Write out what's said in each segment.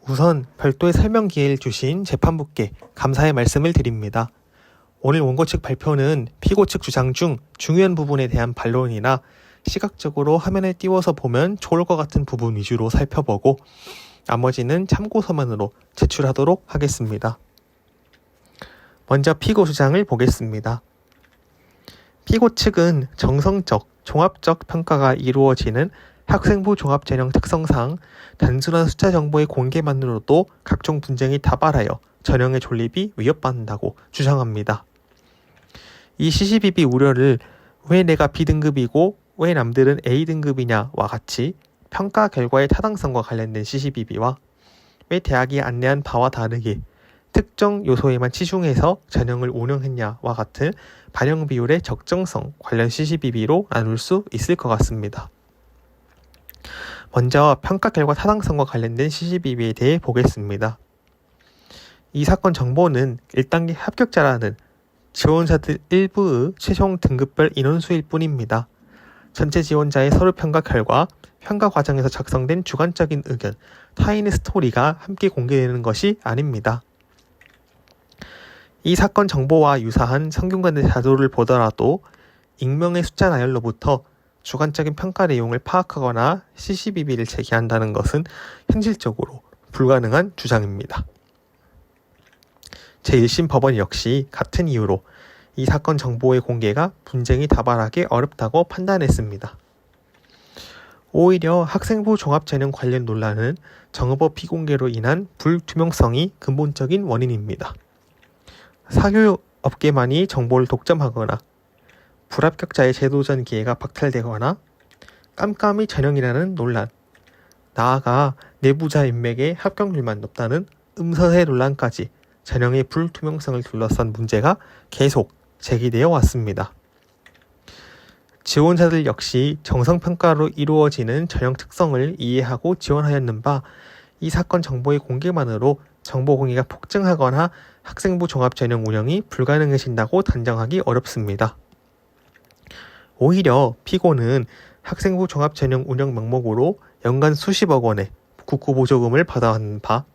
우선 별도의 설명 기회를 주신 재판부께 감사의 말씀을 드립니다. 오늘 원고 측 발표는 피고 측 주장 중 중요한 부분에 대한 반론이나 시각적으로 화면에 띄워서 보면 좋을 것 같은 부분 위주로 살펴보고 나머지는 참고서만으로 제출하도록 하겠습니다. 먼저 피고 주장을 보겠습니다. 피고 측은 정성적, 종합적 평가가 이루어지는 학생부 종합전형 특성상 단순한 숫자 정보의 공개만으로도 각종 분쟁이 다발하여 전형의 존립이 위협받는다고 주장합니다. 이 시시비비 우려를 왜 내가 B등급이고 왜 남들은 A등급이냐와 같이 평가 결과의 타당성과 관련된 시시비비와 왜 대학이 안내한 바와 다르게 특정 요소에만 치중해서 전형을 운영했냐와 같은 반영 비율의 적정성 관련 시시비비로 나눌 수 있을 것 같습니다. 먼저 평가 결과 타당성과 관련된 시시비비에 대해 보겠습니다. 이 사건 정보는 1단계 합격자라는 지원자들 일부의 최종 등급별 인원수일 뿐입니다. 전체 지원자의 서류 평가 결과, 평가 과정에서 작성된 주관적인 의견, 타인의 스토리가 함께 공개되는 것이 아닙니다. 이 사건 정보와 유사한 성균관대 자료를 보더라도 익명의 숫자 나열로부터 주관적인 평가 내용을 파악하거나 시시비비를 제기한다는 것은 현실적으로 불가능한 주장입니다. 제1심 법원 역시 같은 이유로 이 사건 정보의 공개가 분쟁이 다발하게 어렵다고 판단했습니다. 오히려 학생부 종합전형 관련 논란은 정보 비공개로 인한 불투명성이 근본적인 원인입니다. 사교육업계만이 정보를 독점하거나 불합격자의 재도전 기회가 박탈되거나 깜깜이 전형이라는 논란, 나아가 내부자 인맥의 합격률만 높다는 음서세 논란까지 전형의 불투명성을 둘러싼 문제가 계속 제기되어 왔습니다. 지원자들 역시 정성평가로 이루어지는 전형 특성을 이해하고 지원하였는 바 이 사건 정보의 공개만으로 정보 공개가 폭증하거나 학생부 종합전형 운영이 불가능해진다고 단정하기 어렵습니다. 오히려 피고는 학생부 종합전형 운영 명목으로 연간 수십억 원의 국고보조금을 받아왔는 바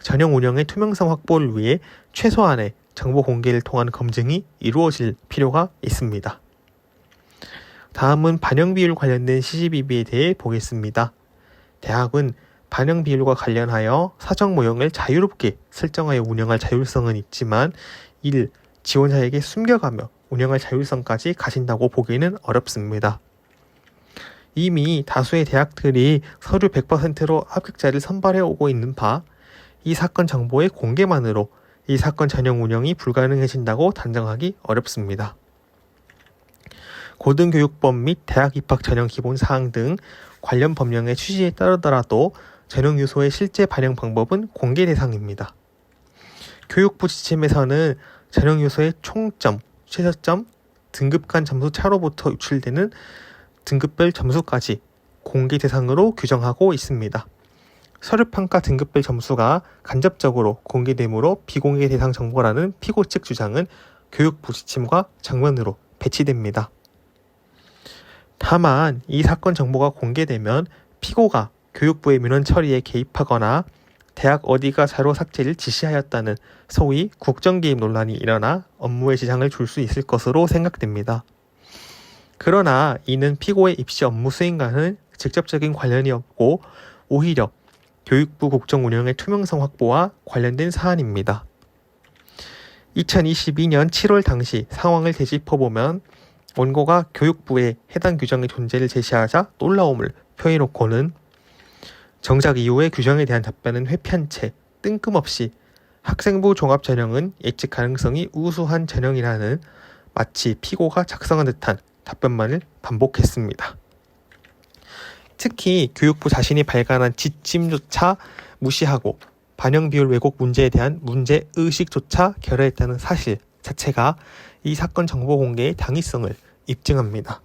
전형 운영의 투명성 확보를 위해 최소한의 정보 공개를 통한 검증이 이루어질 필요가 있습니다. 다음은 반영 비율 관련된 시시비비에 대해 보겠습니다. 대학은 반영 비율과 관련하여 사정 모형을 자유롭게 설정하여 운영할 자율성은 있지만 이를 지원자에게 숨겨가며 운영할 자율성까지 가진다고 보기는 어렵습니다. 이미 다수의 대학들이 서류 100%로 합격자를 선발해 오고 있는 바 이 사건 정보의 공개만으로 이 사건 전형 운영이 불가능해진다고 단정하기 어렵습니다. 고등교육법 및 대학 입학 전형 기본사항 등 관련 법령의 취지에 따르더라도 전형 요소의 실제 반영 방법은 공개 대상입니다. 교육부 지침에서는 전형 요소의 총점, 최저점, 등급 간 점수 차로부터 유출되는 등급별 점수까지 공개 대상으로 규정하고 있습니다. 서류평가 등급별 점수가 간접적으로 공개되므로 비공개 대상 정보라는 피고 측 주장은 교육부 지침과 정면으로 배치됩니다. 다만 이 사건 정보가 공개되면 피고가 교육부의 민원 처리에 개입하거나 대학 어디가 자료 삭제를 지시하였다는 소위 국정개입 논란이 일어나 업무에 지장을 줄 수 있을 것으로 생각됩니다. 그러나 이는 피고의 입시 업무 수행과는 직접적인 관련이 없고 오히려 교육부 국정 운영의 투명성 확보와 관련된 사안입니다. 2022년 7월 당시 상황을 되짚어보면 원고가 교육부에 해당 규정의 존재를 제시하자 놀라움을 표해놓고는 정작 이후의 규정에 대한 답변은 회피한 채 뜬금없이 학생부 종합전형은 예측 가능성이 우수한 전형이라는 마치 피고가 작성한 듯한 답변만을 반복했습니다. 특히 교육부 자신이 발간한 지침조차 무시하고 반영 비율 왜곡 문제에 대한 문제의식조차 결여했다는 사실 자체가 이 사건 정보 공개의 당위성을 입증합니다.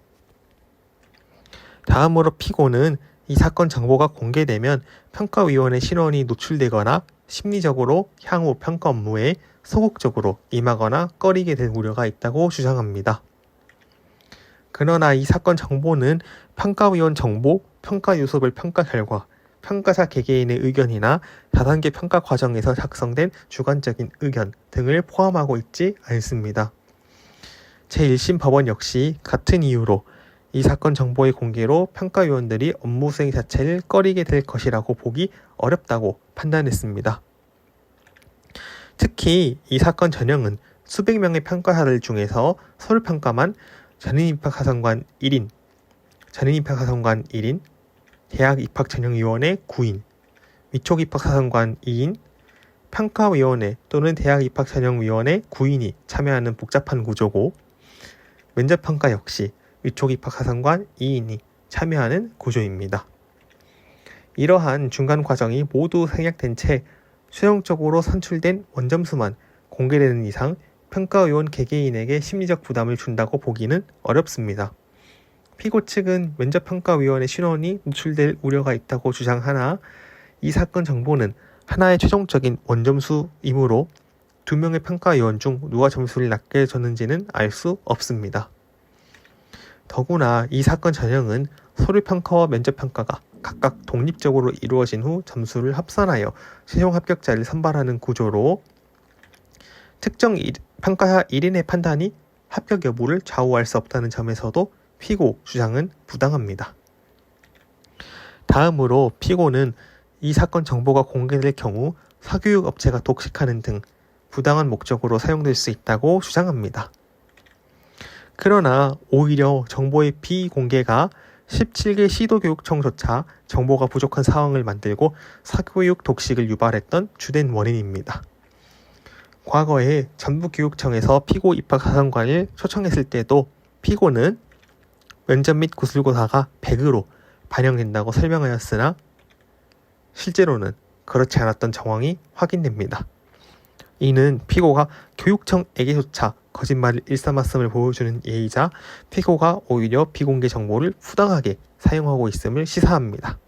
다음으로 피고는 이 사건 정보가 공개되면 평가위원회 신원이 노출되거나 심리적으로 향후 평가 업무에 소극적으로 임하거나 꺼리게 된 우려가 있다고 주장합니다. 그러나 이 사건 정보는 평가위원 정보, 평가 요소별 평가 결과, 평가사 개개인의 의견이나 4단계 평가 과정에서 작성된 주관적인 의견 등을 포함하고 있지 않습니다. 제1심 법원 역시 같은 이유로 이 사건 정보의 공개로 평가위원들이 업무 수행 자체를 꺼리게 될 것이라고 보기 어렵다고 판단했습니다. 특히 이 사건 전형은 수백 명의 평가사들 중에서 서류평가만 전인입학사정관 1인, 전인입학사정관 1인, 대학입학전형위원회 9인, 위촉입학사정관 2인, 평가위원회 또는 대학입학전형위원회 9인이 참여하는 복잡한 구조고, 면접평가 역시 위촉입학사정관 2인이 참여하는 구조입니다. 이러한 중간 과정이 모두 생략된 채 최종적으로 산출된 원점수만 공개되는 이상 평가위원 개개인에게 심리적 부담을 준다고 보기는 어렵습니다. 피고 측은 면접평가위원회 신원이 노출될 우려가 있다고 주장하나 이 사건 정보는 하나의 최종적인 원점수이므로 2명의 평가위원 중 누가 점수를 낮게 줬는지는 알 수 없습니다. 더구나 이 사건 전형은 서류평가와 면접평가가 각각 독립적으로 이루어진 후 점수를 합산하여 최종 합격자를 선발하는 구조로 특정 평가사 1인의 판단이 합격 여부를 좌우할 수 없다는 점에서도 피고 주장은 부당합니다. 다음으로 피고는 이 사건 정보가 공개될 경우 사교육 업체가 독식하는 등 부당한 목적으로 사용될 수 있다고 주장합니다. 그러나 오히려 정보의 비공개가 17개 시도교육청조차 정보가 부족한 상황을 만들고 사교육 독식을 유발했던 주된 원인입니다. 과거에 전북교육청에서 피고 입학사정관을 초청했을 때도 피고는 면접 및 구술고사가 100으로 반영된다고 설명하였으나 실제로는 그렇지 않았던 정황이 확인됩니다. 이는 피고가 교육청에게조차 거짓말을 일삼았음을 보여주는 예이자 피고가 오히려 비공개 정보를 부당하게 사용하고 있음을 시사합니다.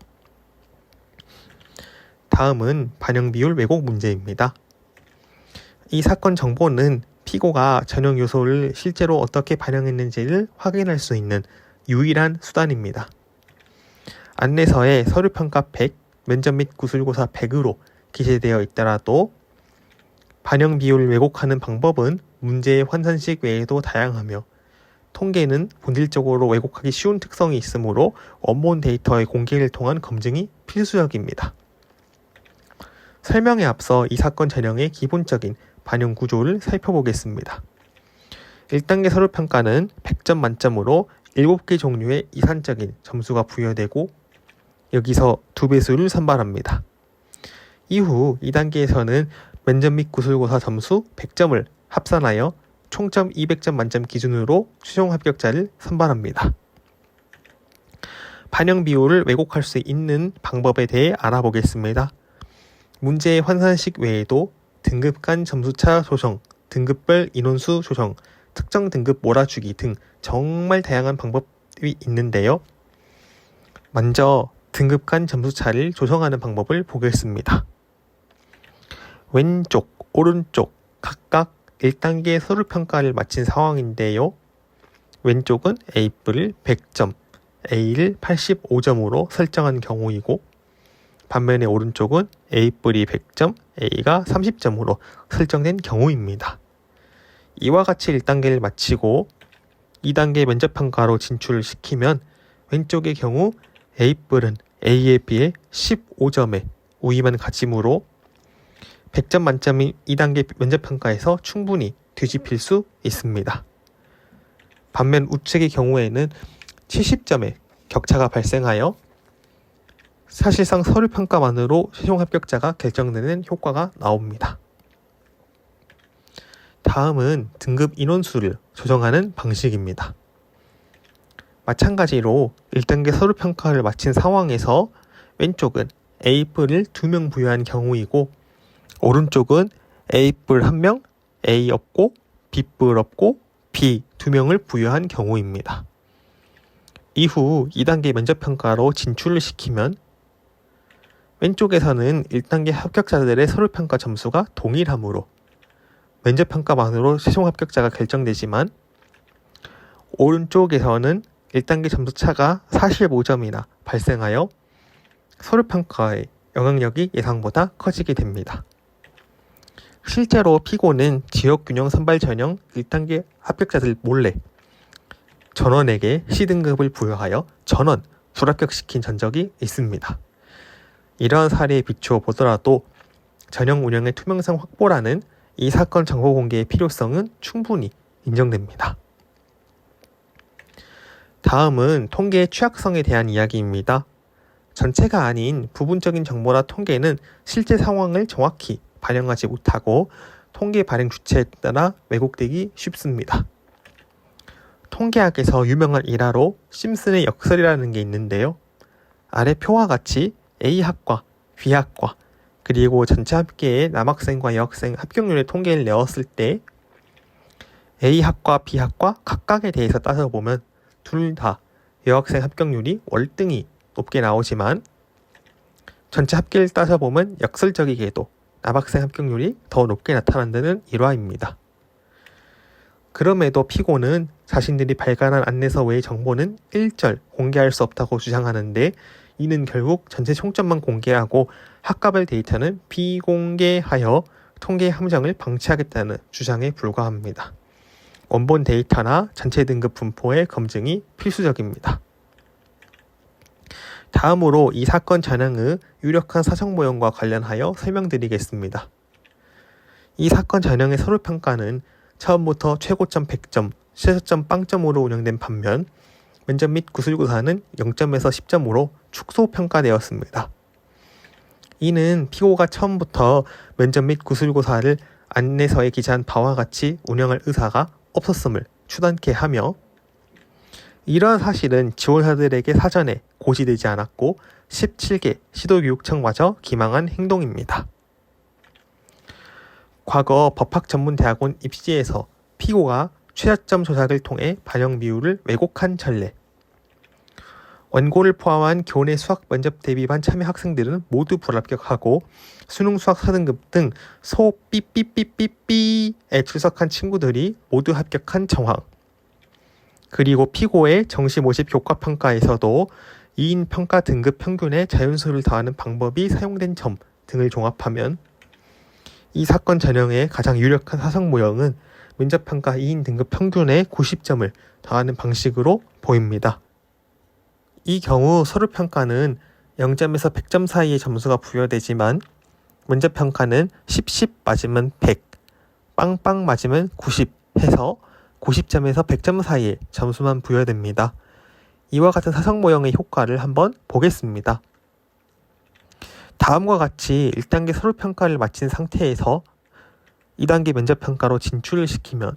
다음은 반영비율 왜곡 문제입니다. 이 사건 정보는 피고가 전형 요소를 실제로 어떻게 반영했는지를 확인할 수 있는 유일한 수단입니다. 안내서에 서류평가 100, 면접 및 구술고사 100으로 기재되어 있더라도 반영 비율을 왜곡하는 방법은 문제의 환산식 외에도 다양하며 통계는 본질적으로 왜곡하기 쉬운 특성이 있으므로 원본 데이터의 공개를 통한 검증이 필수적입니다. 설명에 앞서 이 사건 전형의 기본적인 반영 구조를 살펴보겠습니다. 1단계 서류평가는 100점 만점으로 7개 종류의 이산적인 점수가 부여되고 여기서 2배수를 선발합니다. 이후 2단계에서는 면접 및 구술고사 점수 100점을 합산하여 총점 200점 만점 기준으로 최종 합격자를 선발합니다. 반영 비율을 왜곡할 수 있는 방법에 대해 알아보겠습니다. 문제의 환산식 외에도 등급 간 점수차 조정, 등급별 인원수 조정, 특정 등급 몰아주기 등 정말 다양한 방법이 있는데요. 먼저 등급 간 점수차를 조정하는 방법을 보겠습니다. 왼쪽, 오른쪽 각각 1단계 서류평가를 마친 상황인데요. 왼쪽은 A뿔을 100점, A를 85점으로 설정한 경우이고 반면에 오른쪽은 A뿔이 100점, A가 30점으로 설정된 경우입니다. 이와 같이 1단계를 마치고 2단계 면접평가로 진출을 시키면 왼쪽의 경우 A뿔은 A에 비해 15점의 우위만 가지므로 100점 만점인 2단계 면접평가에서 충분히 뒤집힐 수 있습니다. 반면 우측의 경우에는 70점의 격차가 발생하여 사실상 서류평가만으로 최종 합격자가 결정되는 효과가 나옵니다. 다음은 등급 인원수를 조정하는 방식입니다. 마찬가지로 1단계 서류평가를 마친 상황에서 왼쪽은 A뿔을 2명 부여한 경우이고 오른쪽은 A뿔 1명, A 없고 B뿔 없고 B 2명을 부여한 경우입니다. 이후 2단계 면접평가로 진출을 시키면 왼쪽에서는 1단계 합격자들의 서류평가 점수가 동일하므로 면접평가만으로 최종 합격자가 결정되지만 오른쪽에서는 1단계 점수차가 45점이나 발생하여 서류평가의 영향력이 예상보다 커지게 됩니다. 실제로 피고는 지역균형 선발 전형 1단계 합격자들 몰래 전원에게 C등급을 부여하여 전원 불합격시킨 전적이 있습니다. 이러한 사례에 비추어 보더라도 전형 운영의 투명성 확보라는 이 사건 정보 공개의 필요성은 충분히 인정됩니다. 다음은 통계의 취약성에 대한 이야기입니다. 전체가 아닌 부분적인 정보나 통계는 실제 상황을 정확히 반영하지 못하고 통계 발행 주체에 따라 왜곡되기 쉽습니다. 통계학에서 유명한 일화로 심슨의 역설이라는 게 있는데요. 아래 표와 같이 A학과, B학과, 그리고 전체 합계의 남학생과 여학생 합격률의 통계를 내었을 때 A학과, B학과 각각에 대해서 따져보면 둘 다 여학생 합격률이 월등히 높게 나오지만 전체 합계를 따져보면 역설적이게도 남학생 합격률이 더 높게 나타난다는 일화입니다. 그럼에도 피고는 자신들이 발간한 안내서 외의 정보는 일절 공개할 수 없다고 주장하는데 이는 결국 전체 총점만 공개하고 학과별 데이터는 비공개하여 통계 함정을 방치하겠다는 주장에 불과합니다. 원본 데이터나 전체 등급 분포의 검증이 필수적입니다. 다음으로 이 사건 전형의 유력한 사정 모형과 관련하여 설명드리겠습니다. 이 사건 전형의 서류평가는 처음부터 최고점 100점, 최저점 0점으로 운영된 반면 면접 및 구술고사는 0점에서 10점으로 축소평가되었습니다. 이는 피고가 처음부터 면접 및 구술고사를 안내서에 기재한 바와 같이 운영할 의사가 없었음을 추단케 하며 이러한 사실은 지원자들에게 사전에 고지되지 않았고 17개 시도교육청마저 기망한 행동입니다. 과거 법학전문대학원 입시에서 피고가 최저점 조작을 통해 반영 비율을 왜곡한 전례. 원고를 포함한 교내 수학 면접 대비반 참여 학생들은 모두 불합격하고 수능 수학 4등급 등 소 삐삐삐삐삐에 출석한 친구들이 모두 합격한 정황. 그리고 피고의 정시 모집 교과평가에서도 2인 평가 등급 평균에 자연수를 더하는 방법이 사용된 점 등을 종합하면 이 사건 전형의 가장 유력한 사상 모형은 면접평가 2인 등급 평균에 90점을 더하는 방식으로 보입니다. 이 경우 서류평가는 0점에서 100점 사이의 점수가 부여되지만 면접평가는 10 맞으면 100, 빵빵 맞으면 90 해서 90점에서 100점 사이의 점수만 부여됩니다. 이와 같은 사상 모형의 효과를 한번 보겠습니다. 다음과 같이 1단계 서류평가를 마친 상태에서 2단계 면접평가로 진출을 시키면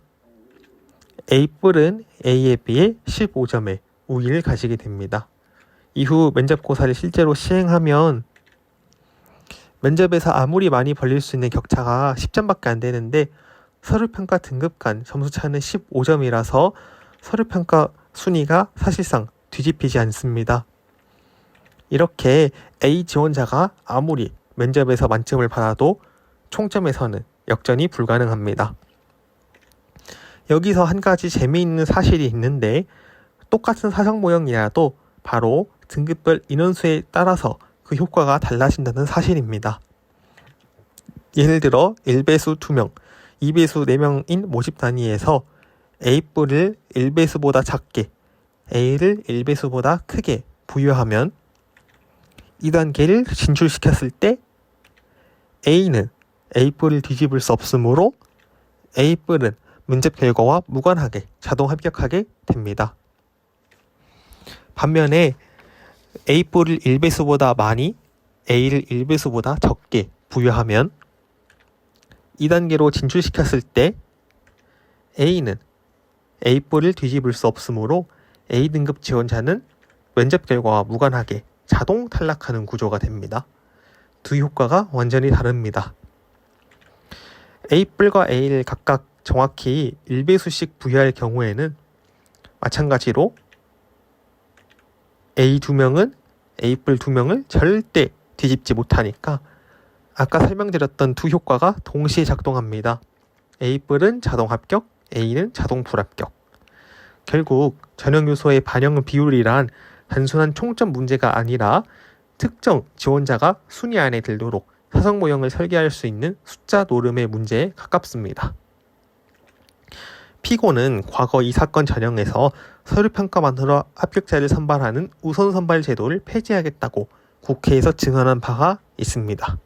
A뿔은 A에 비해 15점의 우위를 가지게 됩니다. 이후 면접고사를 실제로 시행하면 면접에서 아무리 많이 벌릴 수 있는 격차가 10점밖에 안 되는데 서류평가 등급 간 점수차는 15점이라서 서류평가 순위가 사실상 뒤집히지 않습니다. 이렇게 A 지원자가 아무리 면접에서 만점을 받아도 총점에서는 역전이 불가능합니다. 여기서 한 가지 재미있는 사실이 있는데 똑같은 사상 모형이라도 바로 등급별 인원수에 따라서 그 효과가 달라진다는 사실입니다. 예를 들어 1배수 2명, 2배수 4명인 모집 단위에서 A뿔을 1배수보다 작게, A를 1배수보다 크게 부여하면 2단계를 진출시켰을 때 A는 A뿔을 뒤집을 수 없으므로 A뿔은 면접 결과와 무관하게 자동 합격하게 됩니다. 반면에 A뿔을 1배수보다 많이, A를 1배수보다 적게 부여하면 2단계로 진출시켰을 때 A는 A뿔을 뒤집을 수 없으므로 A등급 지원자는 면접 결과와 무관하게 자동 탈락하는 구조가 됩니다. 두 효과가 완전히 다릅니다. A뿔과 A를 각각 정확히 1배수씩 부여할 경우에는 마찬가지로 A 2명은 A뿔 2명을 절대 뒤집지 못하니까 아까 설명드렸던 두 효과가 동시에 작동합니다. A뿔은 자동 합격, A는 자동 불합격. 결국 전형 요소의 반영 비율이란 단순한 총점 문제가 아니라 특정 지원자가 순위 안에 들도록 사성 모형을 설계할 수 있는 숫자 노름의 문제에 가깝습니다. 피고는 과거 이 사건 전형에서 서류평가만으로 합격자를 선발하는 우선 선발 제도를 폐지하겠다고 국회에서 증언한 바가 있습니다.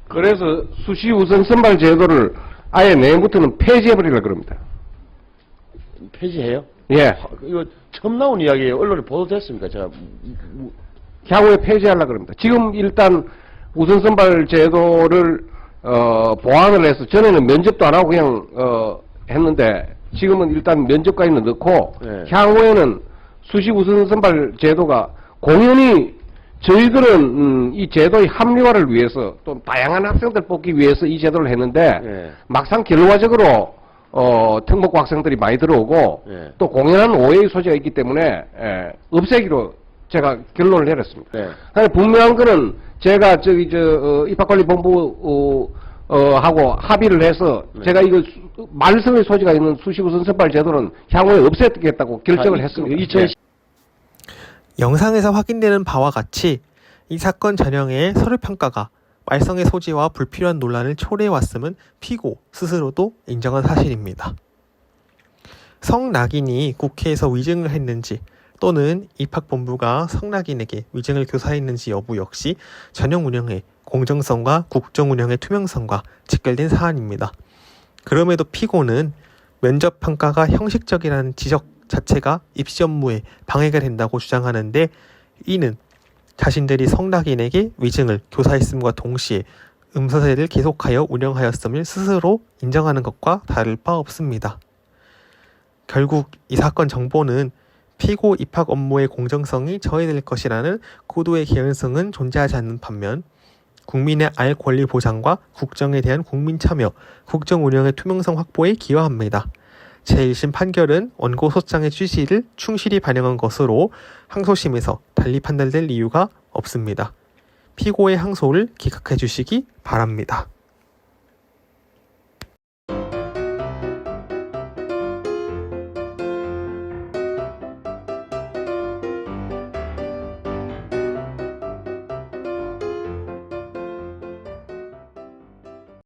그래서 수시 우선 선발 제도를 아예 내일부터는 폐지해버리려고 그럽니다. 폐지해요? 예. 이거 처음 나온 이야기예요. 언론에 보도됐습니까? 제가 향후에 폐지하려고 그럽니다. 지금 일단 우선 선발 제도를 보완을 해서 전에는 면접도 안 하고 그냥 했는데 지금은 일단 면접까지는 넣고 네. 향후에는 수시 우선 선발 제도가 공연히 저희들은 이 제도의 합리화를 위해서 또 다양한 학생들 뽑기 위해서 이 제도를 했는데 네. 막상 결과적으로 특목고 학생들이 많이 들어오고 네. 또 공연한 오해의 소지가 있기 때문에 없애기로 제가 결론을 내렸습니다. 네. 근데 분명한 거는 제가 입학관리본부 하고 합의를 해서 네. 제가 이거 말썽의 소지가 있는 수시 우선 선발 제도는 향후에 없애겠다고 결정을 했습니다. 영상에서 확인되는 바와 같이 이 사건 전형의 서류평가가 말썽의 소지와 불필요한 논란을 초래해왔음은 피고 스스로도 인정한 사실입니다. 성낙인이 국회에서 위증을 했는지 또는 입학본부가 성낙인에게 위증을 교사했는지 여부 역시 전형 운영의 공정성과 국정 운영의 투명성과 직결된 사안입니다. 그럼에도 피고는 면접 평가가 형식적이라는 지적 자체가 입시 업무에 방해가 된다고 주장하는데 이는 자신들이 성낙인에게 위증을 교사했음과 동시에 음서세를 계속하여 운영하였음을 스스로 인정하는 것과 다를 바 없습니다. 결국 이 사건 정보는 피고 입학 업무의 공정성이 저해될 것이라는 고도의 개연성은 존재하지 않는 반면 국민의 알 권리 보장과 국정에 대한 국민 참여, 국정 운영의 투명성 확보에 기여합니다. 제1심 판결은 원고 소장의 취지를 충실히 반영한 것으로 항소심에서 달리 판단될 이유가 없습니다. 피고의 항소를 기각해 주시기 바랍니다.